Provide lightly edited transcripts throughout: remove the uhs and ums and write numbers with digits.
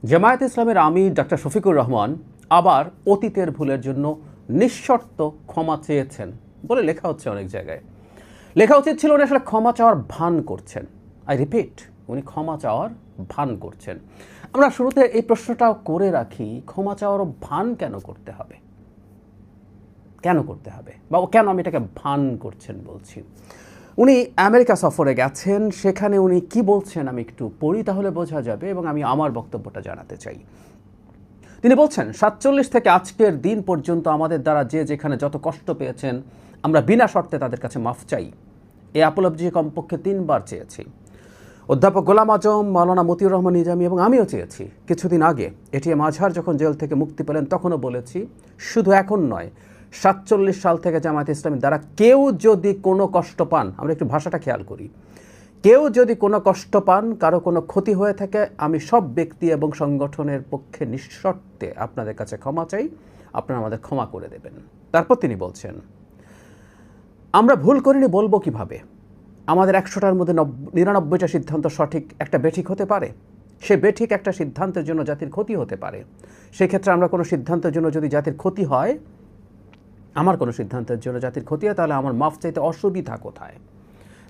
জামায়াতে ইসলামের আমির ডক্টর শফিকুর রহমান আবার অতীতের ভুলের জন্য নিঃশর্ত ক্ষমা চেয়েছেন বলে লেখা হচ্ছে অনেক জায়গায়। লেখা উচিত ছিল উনি আসলে ক্ষমা চাওয়ার ভান করছেন। আই রিপিট, উনি ক্ষমা চাওয়ার ভান করছেন। আমরা শুরুতে এই প্রশ্নটাও করে রাখি, ক্ষমা চাওয়ার ভান কেন করতে হবে? কেন করতে হবে, বা কেন আমি এটাকে ভান করছেন বলছি? উনি আমেরিকা সফরে গেছেন, সেখানে উনি কি বলছেন আমি একটু পড়ি, তাহলে বোঝা যাবে, এবং আমি আমার বক্তব্যটা জানাতে চাই। তিনি বলছেন, 47 থেকে আজকের দিন পর্যন্ত আমাদের দ্বারা যে যেখানে যত কষ্ট পেয়েছেন আমরা বিনা শর্তে তাদের কাছে মাফ চাই। এই অ্যাপোলজি কমপক্ষে 3 বার চেয়েছি। অধ্যাপক গোলাম আজম, মাওলানা মতিউর রহমান নিজামী এবং আমিও চেয়েছি। কিছুদিন আগে এটিএম আজহার যখন জেল থেকে মুক্তি পেলেন তখনও বলেছি, শুধু এখন নয়, 47 সাল থেকে জামায়াতে ইসলামী দ্বারা কেউ যদি কোনো কষ্ট পান, আমরা একটু ভাষাটা খেয়াল করি, কেউ যদি কোনো কষ্ট পান, কারো কোনো ক্ষতি হয়ে থাকে, আমি সব ব্যক্তি এবং সংগঠনের পক্ষে নিঃশর্তে আপনাদের কাছে ক্ষমা চাই, আপনারা আমাদের ক্ষমা করে দেবেন। তারপর তিনি বলছেন, আমরা ভুল করিনি বলবো কিভাবে? আমাদের 100টার মধ্যে 99টা সিদ্ধান্ত সঠিক, একটা বেঠিক হতে পারে। সে বেঠিক একটা সিদ্ধান্তের জন্য জাতির ক্ষতি হতে পারে। সেক্ষেত্রে আমরা কোনো সিদ্ধান্তের জন্য যদি জাতির ক্ষতি হয়, আমার কোনো সিদ্ধান্তের জন্য জাতির ক্ষতি হয়, তাহলে আমার মাফ চাইতে অসুবিধা কোথায়?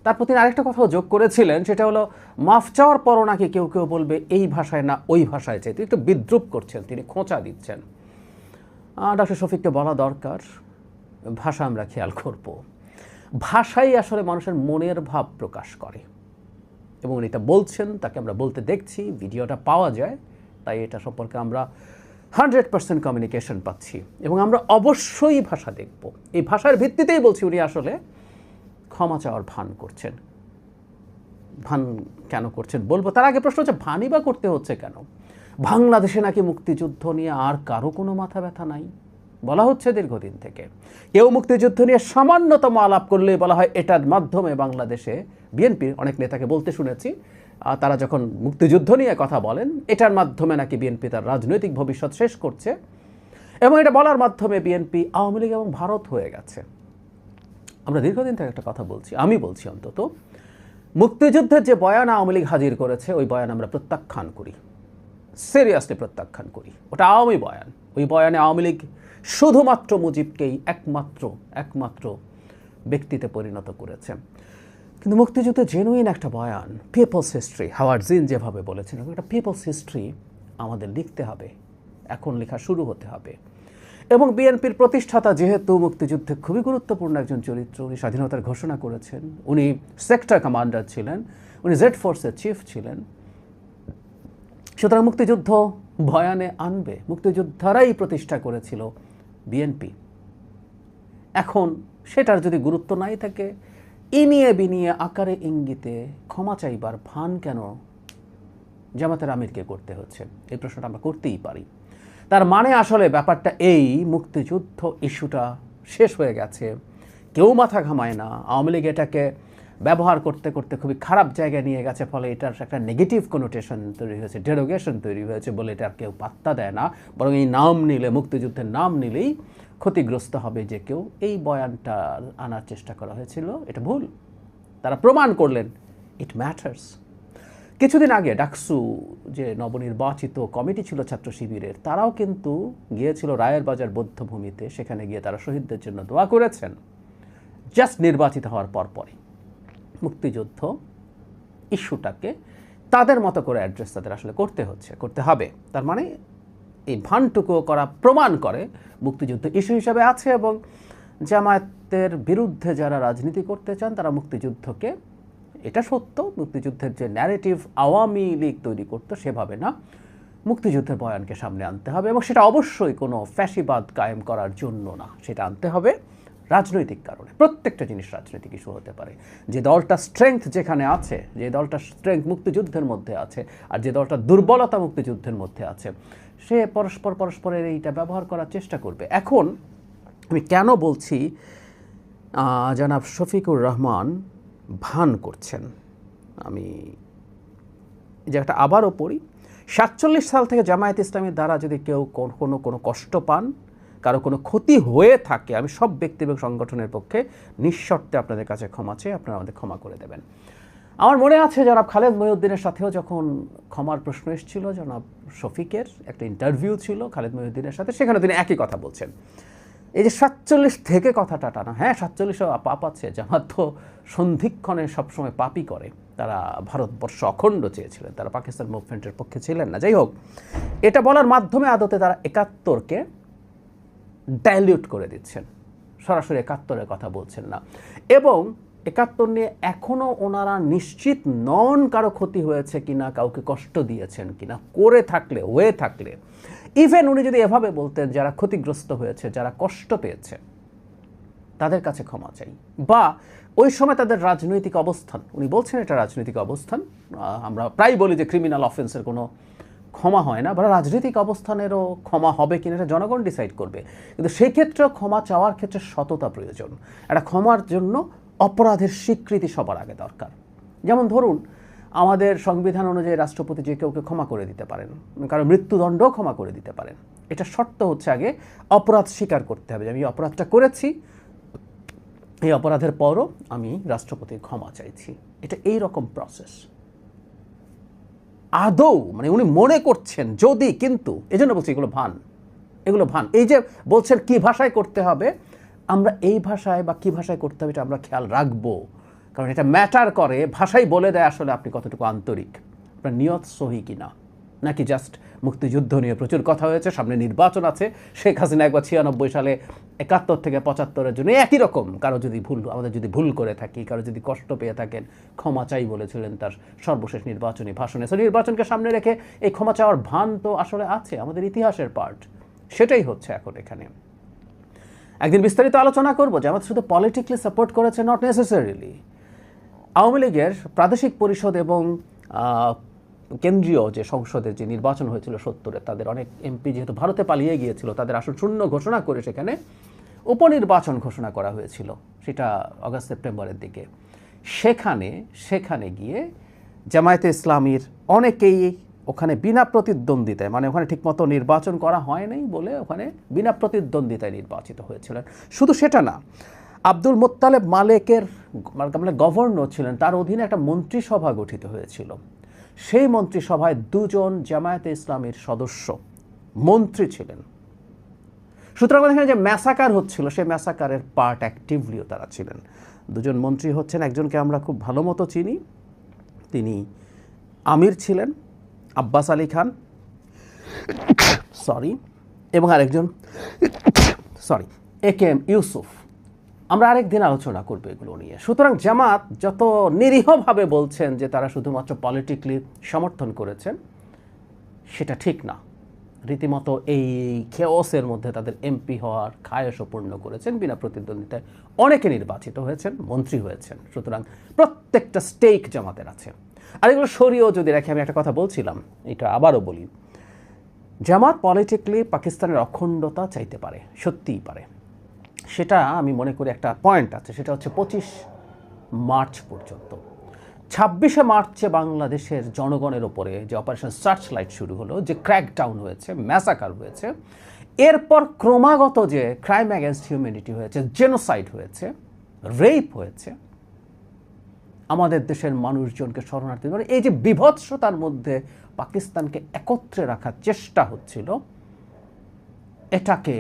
তারপর তিনি আরেকটা কথাও যোগ করেছিলেন, সেটা হলো মাফ চাওয়ার পরও নাকি কেউ কেউ বলবে এই ভাষায় না ওই ভাষায় চাই। তিনি একটু বিদ্রুপ করছেন, তিনি খোঁচা দিচ্ছেন। ডক্টর শফিককে বলা দরকার, ভাষা আমরা খেয়াল করব। ভাষাই আসলে মানুষের মনের ভাব প্রকাশ করে, এবং উনি এটা বলছেন, তাকে আমরা বলতে দেখছি, ভিডিওটা পাওয়া যায়, তাই এটা সম্পর্কে আমরা 100% কমিউনিকেশন পাচ্ছি, এবং আমরা অবশ্যই ভাষা দেখব। এই ভাষার ভিত্তিতেই বলছি উনি আসলে ক্ষমা চাওয়ার ভান করছেন। ভান কেন করছেন বলবো, তার আগে প্রশ্ন হচ্ছে ভানই বা করতে হচ্ছে কেন? বাংলাদেশে নাকি মুক্তিযুদ্ধ নিয়ে আর কারো কোনো মাথা ব্যথা নাই, বলা হচ্ছে দীর্ঘদিন থেকে। কেউ মুক্তিযুদ্ধ নিয়ে সামান্যতম আলাপ করলে বলা হয় এটার মাধ্যমে বাংলাদেশে, বিএনপির অনেক নেতাকে বলতে শুনেছি, তারা যখন মুক্তিযুদ্ধ নিয়ে কথা বলেন, এটার মাধ্যমে নাকি বিএনপি তার রাজনৈতিক ভবিষ্যৎ শেষ করছে, এবং এটা বলার মাধ্যমে বিএনপি আওয়ামী লীগ এবং ভারত হয়ে গেছে। আমরা দীর্ঘদিন থেকে একটা কথা বলছি, আমি বলছি অন্তত, মুক্তিযুদ্ধের যে বয়ান আওয়ামী লীগ হাজির করেছে, ওই বয়ান আমরা প্রত্যাখ্যান করি, সিরিয়াসলি প্রত্যাখ্যান করি। ওটা আওয়ামী বয়ান। ওই বয়ানে আওয়ামী লীগ শুধুমাত্র মুজিবকেই একমাত্র ব্যক্তিতে পরিণত করেছে। কিন্তু মুক্তিযুদ্ধে জেনুইন একটা বয়ান, পিপলস হিস্ট্রি, হাওয়ার্ড জিন যেভাবে বলেছেন, একটা পিপলস হিস্ট্রি আমাদের লিখতে হবে, এখন লেখা শুরু হতে হবে। এবং বিএনপির প্রতিষ্ঠাতা যেহেতু মুক্তিযুদ্ধে খুবই গুরুত্বপূর্ণ একজন চরিত্র, উনি স্বাধীনতার ঘোষণা করেছেন, উনি সেক্টর কমান্ডার ছিলেন, উনি জেড ফোর্সের চিফ ছিলেন, সুতরাং মুক্তিযুদ্ধ বয়ানে আনবে। মুক্তিযোদ্ধারাই প্রতিষ্ঠা করেছিল বিএনপি। এখন সেটার যদি গুরুত্ব নাই থাকে, ইনিয়ে বিনিয়ে আকারে ইঙ্গিতে ক্ষমা চাইবার ভান কেন জামাতের আমিরকে করতে হচ্ছে? এই প্রশ্নটা আমরা করতেই পারি। তার মানে আসলে ব্যাপারটা এই, মুক্তিযুদ্ধ ইস্যুটা শেষ হয়ে গেছে, কেউ মাথা ঘামায় না। আওয়ামী লীগ এটাকে ব্যবহার করতে করতে খুবই খারাপ জায়গায় নিয়ে গেছে, ফলে এটার একটা নেগেটিভ কোনোটেশন তৈরি হয়েছে, ডেরোগেশন তৈরি হয়েছে বলে এটা কেউ পাত্তা দেয় না। বরং এই নাম নিলে, মুক্তিযুদ্ধের নাম নিলেই ক্ষতিগ্রস্ত হবে যে কেউ। এই বয়ানটা আনার চেষ্টা করা হয়েছিল, এটা ভুল। তারা প্রমাণ করলেন ইট ম্যাটার্স। কিছুদিন আগে ডাকসু যে নবনির্বাচিত কমিটি ছিল ছাত্র শিবিরের, তারাও কিন্তু গিয়েছিল রায়ের বাজার বৌদ্ধভূমিতে, সেখানে গিয়ে তারা শহীদদের জন্য দোয়া করেছেন, জাস্ট নির্বাচিত হওয়ার পরপরই। মুক্তিযুদ্ধ ইস্যুটাকে তাদের মতো করে অ্যাড্রেস তাদের আসলে করতে হবে। তার মানে এই ভানটুকু করা প্রমাণ করে মুক্তিযুদ্ধ ইস্যু হিসাবে আছে, এবং জামায়াতের বিরুদ্ধে যারা রাজনীতি করতে চান তারা মুক্তিযুদ্ধকে, এটা সত্য, মুক্তিযুদ্ধের যে ন্যারেটিভ আওয়ামী লীগ তৈরি করতো সেভাবে না, মুক্তিযুদ্ধের বয়ানকে সামনে আনতে হবে, এবং সেটা অবশ্যই কোনো ফ্যাসিবাদ কায়েম করার জন্য না, সেটা আনতে হবে রাজনৈতিক কারণে। প্রত্যেকটা জিনিস রাজনৈতিক ইস্যু হতে পারে। যে দলটা স্ট্রেংথ যেখানে আছে, যে দলটা স্ট্রেংথ মুক্তিযুদ্ধের মধ্যে আছে, আর যে দলটা দুর্বলতা মুক্তিযুদ্ধের মধ্যে আছে, সে পরস্পরের এইটা ব্যবহার করার চেষ্টা করবে। এখন আমি কেন বলছি জনাব শফিকুর রহমান ভান করছেন, আমি যে একটা আবারও পড়ি, 47 সাল থেকে জামায়াত ইসলামীর দ্বারা যদি কেউ কোনো কষ্ট পান, কারো কোনো ক্ষতি হয়ে থাকে, আমি সব ব্যক্তি এবং সংগঠনের পক্ষে নিঃশর্তে আপনাদের কাছে ক্ষমা চাই, আপনারা আমাদের ক্ষমা করে দেবেন। আমার মনে আছে জনাব খালেদ মহিউদ্দিনের সাথেও যখন ক্ষমার প্রশ্ন এসেছিল, জনাব শফিকের একটা ইন্টারভিউ ছিল খালেদ মহিউদ্দিনের সাথে, সেখানে তিনি একই কথা বলছেন। এই যে 47 থেকে কথাটা টানা, হ্যাঁ 47-ও পাপ আছে, জামাত তো সন্ধিক্ষণে সবসময় পাপই করে। তারা ভারতবর্ষ অখণ্ড চেয়েছিলেন, তারা পাকিস্তান মুভমেন্টের পক্ষে ছিলেন না। যাই হোক, এটা বলার মাধ্যমে আদতে তারা 71-কে ডাইলিউট করে দিচ্ছেন, সরাসরি 71-এর কথা বলছেন না। এবং 71 নিয়ে এখনও ওনারা নিশ্চিত নন কারো ক্ষতি হয়েছে কিনা, কাউকে কষ্ট দিয়েছেন কিনা, করে থাকলে হয়ে থাকলে ইভেন উনি যদি এভাবে বলতেন যারা ক্ষতিগ্রস্ত হয়েছে, যারা কষ্ট পেয়েছে তাদের কাছে ক্ষমা চাই, বা ওই সময় তাদের রাজনৈতিক অবস্থান, উনি বলছেন এটা রাজনৈতিক অবস্থান, আমরা প্রায় বলি যে ক্রিমিনাল অফেন্সের কোনো ক্ষমা হয় না, বা রাজনৈতিক অবস্থানেরও ক্ষমা হবে কিনা এটা জনগণ ডিসাইড করবে। কিন্তু সেই ক্ষেত্রেও ক্ষমা চাওয়ার ক্ষেত্রে সততা প্রয়োজন। একটা ক্ষমার জন্য অপরাধের স্বীকৃতি সবার আগে দরকার। যেমন ধরুন, আমাদের সংবিধান অনুযায়ী রাষ্ট্রপতি যে কেউকে ক্ষমা করে দিতে পারেন, কারণ মৃত্যুদণ্ডও ক্ষমা করে দিতে পারেন। এটা শর্ত হচ্ছে আগে অপরাধ স্বীকার করতে হবে যে আমি অপরাধটা করেছি, এই অপরাধের পরও আমি রাষ্ট্রপতির ক্ষমা চাইছি। এটা এই রকম প্রসেস। আদৌ মানে উনি মনে করছেন যদি, কিন্তু এই জন্য বলছি এগুলো ভান, এগুলো ভান। এই যে বলছেন কি ভাষায় করতে হবে, আমরা এই ভাষায় বা কি ভাষায় করতে হবে এটা আমরা খেয়াল রাখবো, কারণ এটা ম্যাটার করে। ভাষাই বলে দেয় আসলে আপনি কতটুকু আন্তরিক, আপনার নিয়ত সহি কিনা, নাকি জাস্ট মুক্তিযুদ্ধ নিয়ে প্রচুর কথা হয়েছে, সামনে নির্বাচন আছে, শেখ হাসিনা একবার 96 সালে 71 থেকে 75-এর জন্য একই রকম, কারো যদি আমাদের যদি ভুল করে থাকি, কারো যদি কষ্ট পেয়ে থাকেন, ক্ষমা চাই বলেছিলেন তার সর্বশেষ নির্বাচনী ভাষণে। সো নির্বাচনকে সামনে রেখে এই ক্ষমা চাওয়ার ভান তো আসলে আছে, আমাদের ইতিহাসের পার্ট। সেটাই হচ্ছে এখন এখানে। একদিন বিস্তারিত আলোচনা করবো যে আমাদের শুধু পলিটিক্যালি সাপোর্ট করেছে, নট নেসেসারিলি। আওয়ামী লীগের প্রাদেশিক পরিষদ এবং কেন্দ্রীয় যে সংসদের যে নির্বাচন হয়েছিল 70-এ, তাদের অনেক এমপি যেহেতু ভারতে পালিয়ে গিয়েছিল, তাদের আসন শূন্য ঘোষণা করে সেখানে উপনির্বাচন ঘোষণা করা হয়েছিল, সেটা আগস্ট সেপ্টেম্বরের দিকে। সেখানে গিয়ে জামায়াতে ইসলামীর অনেকেই ওখানে বিনা প্রতিদ্বন্দ্বিতায়, মানে ওখানে ঠিকমতো নির্বাচন করা হয় নাই বলে ওখানে বিনা প্রতিদ্বন্দ্বিতায় নির্বাচিত হয়েছিলেন। শুধু সেটা না, আব্দুল মোত্তালেব মালেকের মানে গভর্নর ছিলেন, তার অধীনে একটা মন্ত্রিসভা গঠিত হয়েছিল। সেই মন্ত্রিসভায় 2 জন জামায়াতে ইসলামীর সদস্য মন্ত্রী ছিলেন। সুতরাং এখানে যে ম্যাসাকার হচ্ছিল, সেই ম্যাসাকারের পার্ট অ্যাক্টিভলিও তারা ছিলেন। 2 জন মন্ত্রী হচ্ছেন, একজনকে আমরা খুব ভালো মতো চিনি, তিনি আমির ছিলেন আব্বাস আলী খান, এবং আরেকজন AKM ইউসুফ। আমরা আরেকদিন আলোচনা করবো এগুলো নিয়ে। সুতরাং জামাত যত নিরীহভাবে বলছেন যে তারা শুধুমাত্র পলিটিক্যালি সমর্থন করেছেন, সেটা ঠিক না। রীতিমতো এই খেওসের মধ্যে তাদের এমপি হওয়ার খায়সও পূর্ণ করেছেন, বিনা প্রতিদ্বন্দ্বিতায় অনেকে নির্বাচিত হয়েছেন, মন্ত্রী হয়েছেন। সুতরাং প্রত্যেকটা স্টেক জামাতের আছে। আর এগুলো সরিয়েও যদি রাখি, আমি একটা কথা বলছিলাম, এটা আবারও বলি, জামাত পলিটিক্যালি পাকিস্তানের অখণ্ডতা চাইতে পারে, সত্যিই পারে। সেটা আমি মনে করি একটা পয়েন্ট আছে, সেটা হচ্ছে 25 মার্চ পর্যন্ত। 26শে মার্চে বাংলাদেশের জনগণের ওপরে যে অপারেশন সার্চলাইট শুরু হলো, যে ক্র্যাকডাউন হয়েছে, ম্যাসাকার হয়েছে, এরপর ক্রমাগত যে ক্রাইম অ্যাগেনস্ট হিউম্যানিটি হয়েছে, জেনোসাইড হয়েছে, রেপ হয়েছে, আমাদের দেশের মানুষজনকে শরণার্থী, মানে এই যে বিভৎসতার মধ্যে পাকিস্তানকে একত্রে রাখার চেষ্টা হচ্ছিল, এটাকে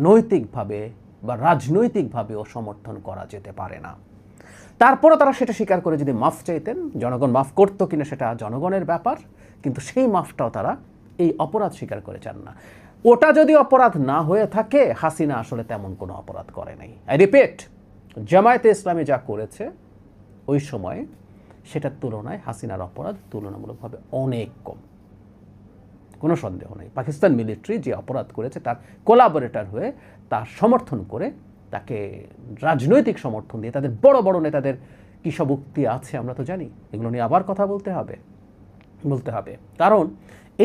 নৈতিকভাবে বা রাজনৈতিকভাবেও সমর্থন করা যেতে পারে না। তারপরও তারা সেটা স্বীকার করে যদি মাফ চাইতেন, জনগণ মাফ করতো কিনা সেটা জনগণের ব্যাপার, কিন্তু সেই মাফটাও তারা এই অপরাধ স্বীকার করে চান না। ওটা যদি অপরাধ না হয়ে থাকে, হাসিনা আসলে তেমন কোনো অপরাধ করে নাই। আই রিপিট, জামায়াতে ইসলামী যা করেছে ওই সময়ে, সেটার তুলনায় হাসিনার অপরাধ তুলনামূলকভাবে অনেক কম, কোনো সন্দেহ নেই। পাকিস্তান মিলিটারি যে অপরাধ করেছে তার কোলাবোরেটর হয়ে, তার সমর্থন করে, তাকে রাজনৈতিক সমর্থন দিয়ে, তাদের বড় বড় নেতাদের কী সব উক্তি আছে আমরা তো জানি, এগুলো নিয়ে আবার কথা বলতে হবে, কারণ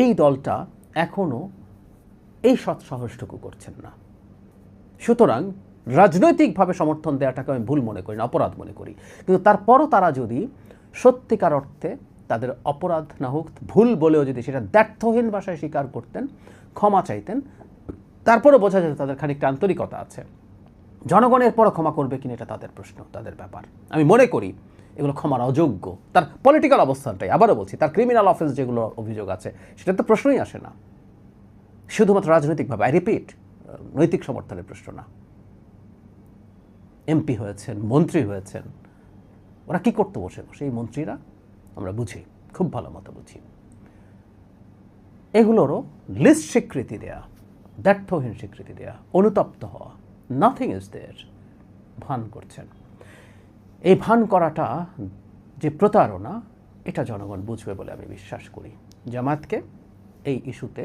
এই দলটা এখনও এই সৎসাহসটুকু করছেন না। সুতরাং রাজনৈতিকভাবে সমর্থন দেওয়াটাকে আমি ভুল মনে করি না, অপরাধ মনে করি। কিন্তু তারপরও তারা যদি সত্যিকার অর্থে তাদের অপরাধ না হোক, ভুল বলেও যদি সেটা দ্ব্যর্থহীন ভাষায় স্বীকার করতেন, ক্ষমা চাইতেন, তারপরও বোঝা যেত তাদের খানিকটা আন্তরিকতা আছে। জনগণের পরও ক্ষমা করবে কিনা এটা তাদের প্রশ্ন, তাদের ব্যাপার। আমি মনে করি এগুলো ক্ষমার অযোগ্য। তার পলিটিক্যাল অবস্থানটাই, আবারও বলছি, তার ক্রিমিনাল অফেন্স যেগুলো অভিযোগ আছে সেটা তো প্রশ্নই আসে না। শুধুমাত্র রাজনৈতিকভাবে, আই রিপিট, নৈতিক সমর্থনের প্রশ্ন না। এমপি হয়েছেন, মন্ত্রী হয়েছেন, ওরা কি করতে বসে বসে এই মন্ত্রীরা? আমরা বুঝি, খুব ভালো মতো বুঝি। এগুলোরও লিস্ট স্বীকৃতি দেয়া, ব্যর্থহীন স্বীকৃতি দেয়া, অনুতপ্ত হওয়া, নাথিং ইজ দেয়ার, ভান করছেন। এই ভান করাটা যে প্রতারণা, এটা জনগণ বুঝবে বলে আমি বিশ্বাস করি। জামায়াতকে এই ইস্যুতে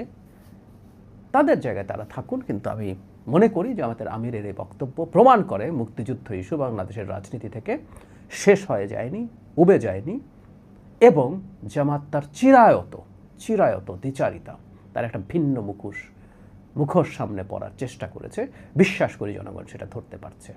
তাদের জায়গায় তারা থাকুন, কিন্তু আমি মনে করি জামায়াতের আমিরের এই বক্তব্য প্রমাণ করে মুক্তিযুদ্ধ ইস্যু বাংলাদেশের রাজনীতি থেকে শেষ হয়ে যায়নি, উবে যায়নি, এবং জামাত তার চিরায়ত দ্বিচারিতা, তার একটা ভিন্ন মুখোশ সামনে পড়ার চেষ্টা করেছে। বিশ্বাস করি জনগণ সেটা ধরতে পারছে।